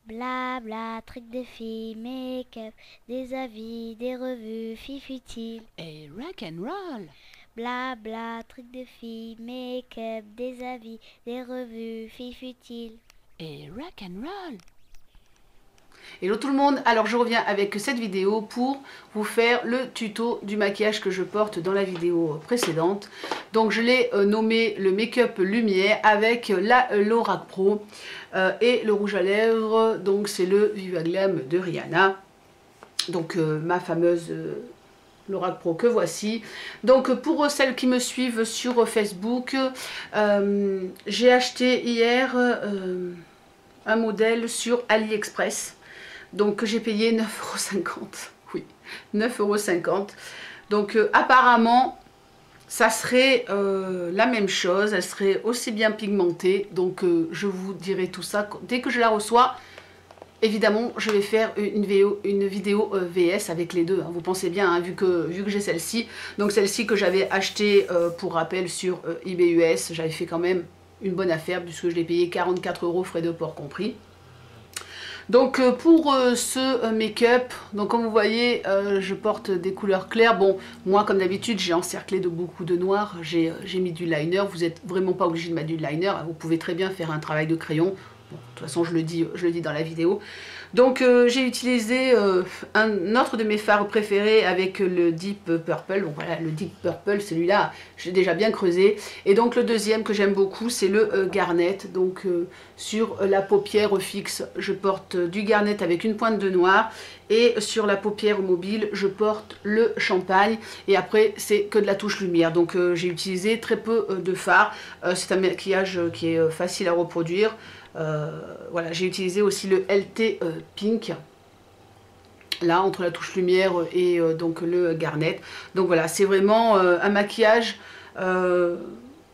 Blabla, trucs de filles, make-up, des avis, des revues, fifutiles. Et rock and roll. Blabla, trucs de filles, make-up, des avis, des revues, fifutiles. Et rock and roll. Hello tout le monde, alors je reviens avec cette vidéo pour vous faire le tuto du maquillage que je porte dans la vidéo précédente. Donc je l'ai nommé le make-up lumière avec la Lorac Pro et le rouge à lèvres, donc c'est le Viva Glam de Rihanna. Donc ma fameuse Lorac Pro que voici. Donc pour celles qui me suivent sur Facebook, j'ai acheté hier un modèle sur AliExpress. Donc j'ai payé 9,50 €. Oui, 9,50 €. Donc apparemment, ça serait la même chose. Elle serait aussi bien pigmentée. Donc je vous dirai tout ça dès que je la reçois. Évidemment, je vais faire une vidéo VS avec les deux. Hein. Vous pensez bien, hein, vu que j'ai celle-ci. Donc celle-ci que j'avais achetée pour rappel sur eBay US. J'avais fait quand même une bonne affaire puisque je l'ai payé 44 € frais de port compris. Donc pour ce make-up, donc comme vous voyez, je porte des couleurs claires. Bon, moi comme d'habitude, j'ai encerclé de beaucoup de noir. J'ai mis du liner. Vous n'êtes vraiment pas obligé de mettre du liner. Vous pouvez très bien faire un travail de crayon. Bon, de toute façon, je le dis dans la vidéo. Donc j'ai utilisé un autre de mes fards préférés avec le Deep Purple. Donc voilà, le Deep Purple, celui-là, j'ai déjà bien creusé. Et donc le deuxième que j'aime beaucoup, c'est le Garnet. Donc sur la paupière fixe, je porte du Garnet avec une pointe de noir. Et sur la paupière mobile, je porte le Champagne. Et après, c'est que de la touche lumière. Donc j'ai utilisé très peu de fard. C'est un maquillage qui est facile à reproduire. Voilà, j'ai utilisé aussi le LT Pink, là entre la touche lumière et donc le Garnet. Donc voilà, c'est vraiment un maquillage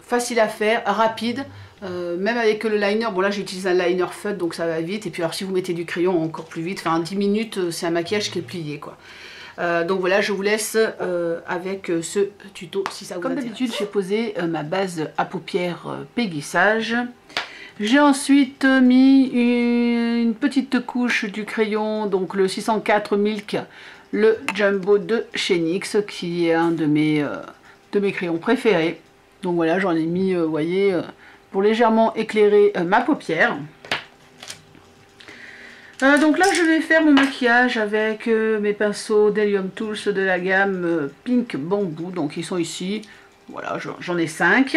facile à faire, rapide, même avec le liner. Bon là j'ai utilisé un liner feutre donc ça va vite, et puis alors si vous mettez du crayon encore plus vite, enfin 10 minutes c'est un maquillage qui est plié quoi. Donc voilà, je vous laisse avec ce tuto si ça vous intéresse. Comme d'habitude, j'ai posé ma base à paupières Peggy Sage. J'ai ensuite mis une petite couche du crayon, donc le 604 Milk, le Jumbo de chez NYX, qui est un de mes crayons préférés. Donc voilà, j'en ai mis, vous voyez, pour légèrement éclairer ma paupière. Donc là, je vais faire mon maquillage avec mes pinceaux d'Helium Tools de la gamme Pink Bamboo. Donc ils sont ici, voilà, j'en ai 5.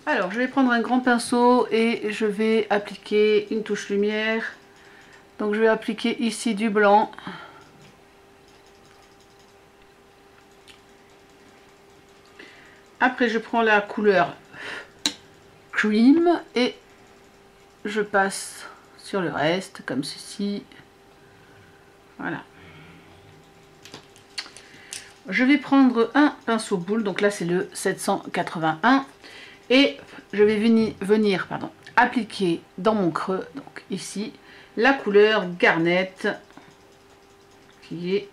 Alors, je vais prendre un grand pinceau et je vais appliquer une touche lumière. Donc, je vais appliquer ici du blanc. Après, je prends la couleur Cream et je passe sur le reste, comme ceci. Voilà. Je vais prendre un pinceau boule. Donc là, c'est le 781. Et je vais venir appliquer dans mon creux, donc ici, la couleur Garnet, qui est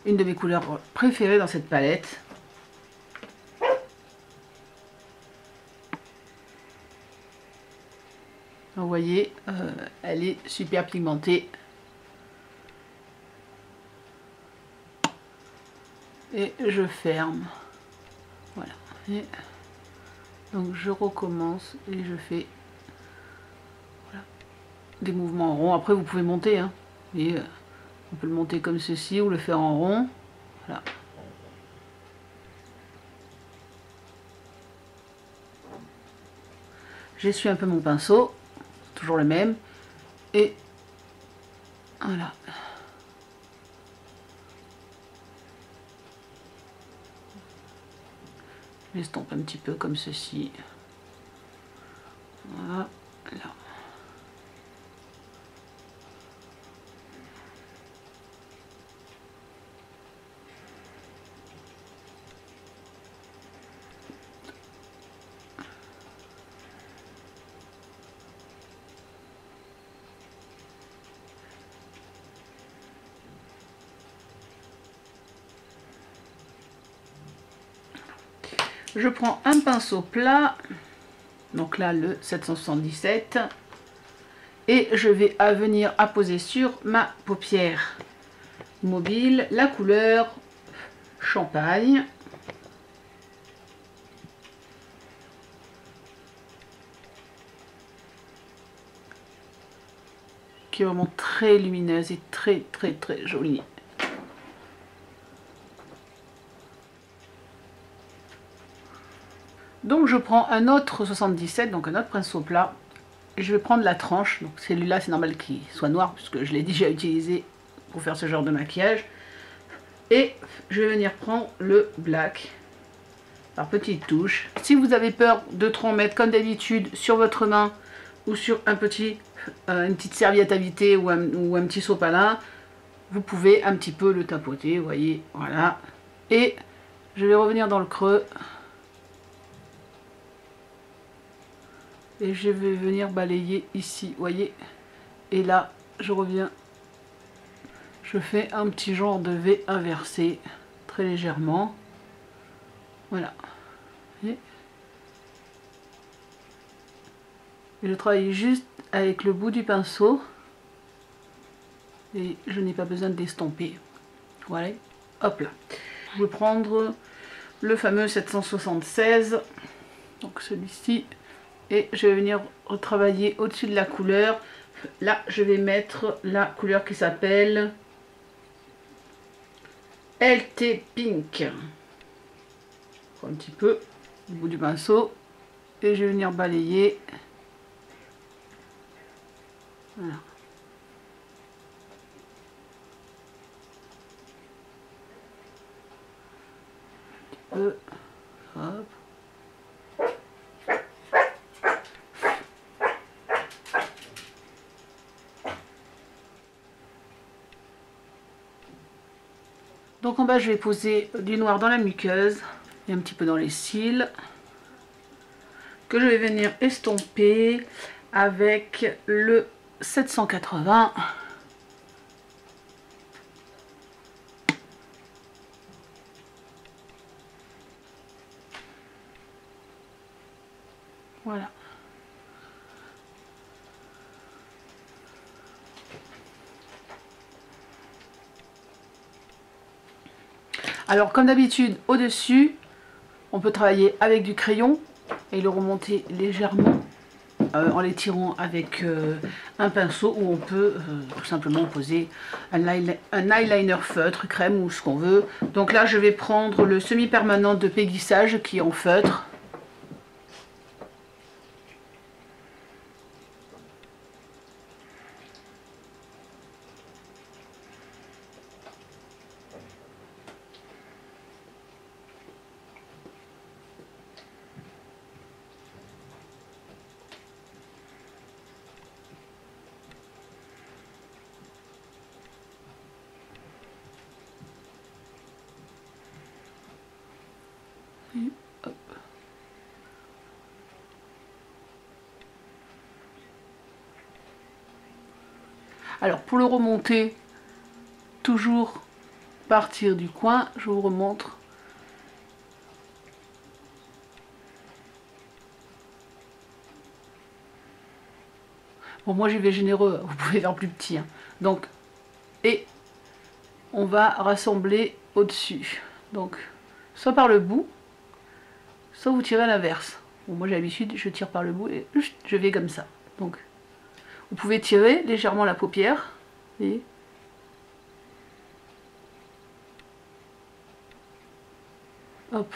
une de mes couleurs préférées dans cette palette. Vous voyez, elle est super pigmentée. Et je ferme. Voilà, et donc je recommence et je fais voilà, des mouvements ronds. Après vous pouvez monter, hein. Et on peut le monter comme ceci ou le faire en rond. Voilà. J'essuie un peu mon pinceau, toujours le même, et voilà. J'estompe un petit peu comme ceci. Voilà. Là. Je prends un pinceau plat, donc là le 777, Et je vais venir apposer sur ma paupière mobile la couleur champagne. Qui est vraiment très lumineuse et très jolie. Donc je prends un autre 77, donc un autre pinceau plat. Je vais prendre la tranche, donc celui-là c'est normal qu'il soit noir puisque je l'ai déjà utilisé pour faire ce genre de maquillage. Et je vais venir prendre le black par petites touches. Si vous avez peur de trop en mettre comme d'habitude sur votre main ou sur une petite serviette à viter ou un petit sopalin, vous pouvez un petit peu le tapoter, vous voyez, voilà. Et je vais revenir dans le creux. Et je vais venir balayer ici, vous voyez. Et là, je reviens. Je fais un petit genre de V inversé, très légèrement. Voilà. Et je travaille juste avec le bout du pinceau. Et je n'ai pas besoin d'estomper. Voilà. Hop là. Je vais prendre le fameux 776. Donc celui-ci. Et je vais venir retravailler au-dessus de la couleur. Là, je vais mettre la couleur qui s'appelle LT Pink. Un petit peu au bout du pinceau. Et je vais venir balayer. Voilà. Un petit peu. Hop. Donc en bas, je vais poser du noir dans la muqueuse et un petit peu dans les cils, que je vais venir estomper avec le 780. Voilà. Alors comme d'habitude, au-dessus, on peut travailler avec du crayon et le remonter légèrement en l'étirant avec un pinceau, ou on peut tout simplement poser un eyeliner feutre, crème ou ce qu'on veut. Donc là, je vais prendre le semi-permanent de Peggy Sage qui est en feutre. Hop. Alors pour le remonter, toujours partir du coin, je vous remontre. Bon, moi j'y vais généreux, vous pouvez faire plus petit, hein. Donc, et on va rassembler au-dessus. Donc, soit par le bout, soit vous tirez à l'inverse. Bon, moi j'ai l'habitude, je tire par le bout et je vais comme ça. Donc, vous pouvez tirer légèrement la paupière, et hop,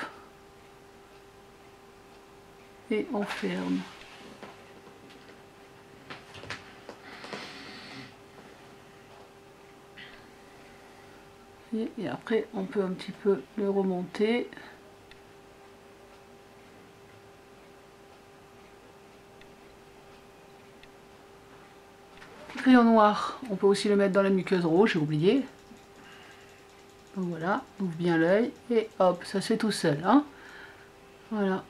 et on ferme. Et après on peut un petit peu le remonter. Le crayon noir, on peut aussi le mettre dans la muqueuse rouge, j'ai oublié. Donc voilà, ouvre bien l'œil et hop, ça se fait tout seul, hein. Voilà.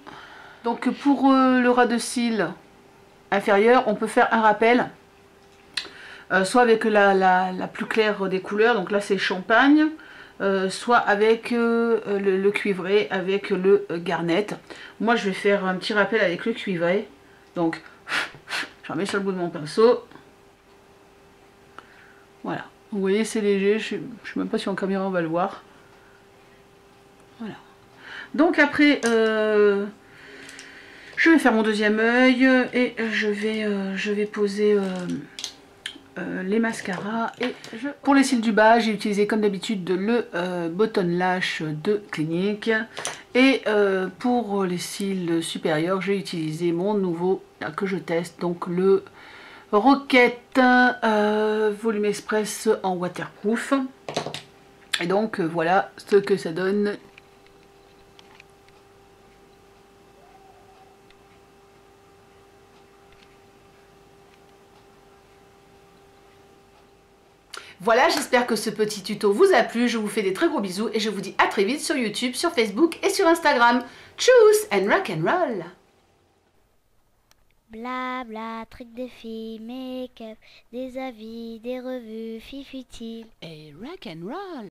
Donc pour le ras de cils inférieur, on peut faire un rappel. Soit avec la plus claire des couleurs, donc là c'est champagne, soit avec le cuivré, avec le garnet. Moi je vais faire un petit rappel avec le cuivré, donc j'en mets sur le bout de mon pinceau, Vous voyez, c'est léger, je sais même pas si en caméra on va le voir. Voilà. Donc après, je vais faire mon deuxième œil et je vais poser les mascaras. Et pour les cils du bas, j'ai utilisé comme d'habitude le Button Lash de Clinique. Et pour les cils supérieurs, j'ai utilisé mon nouveau que je teste, donc le Rocket Volume Express en waterproof. Et donc voilà ce que ça donne. Voilà, j'espère que ce petit tuto vous a plu. Je vous fais des très gros bisous et je vous dis à très vite sur YouTube, sur Facebook et sur Instagram. Tchuss and rock and roll. Blabla, trucs de filles, make-up, des avis, des revues, fifutile. Et rock and roll.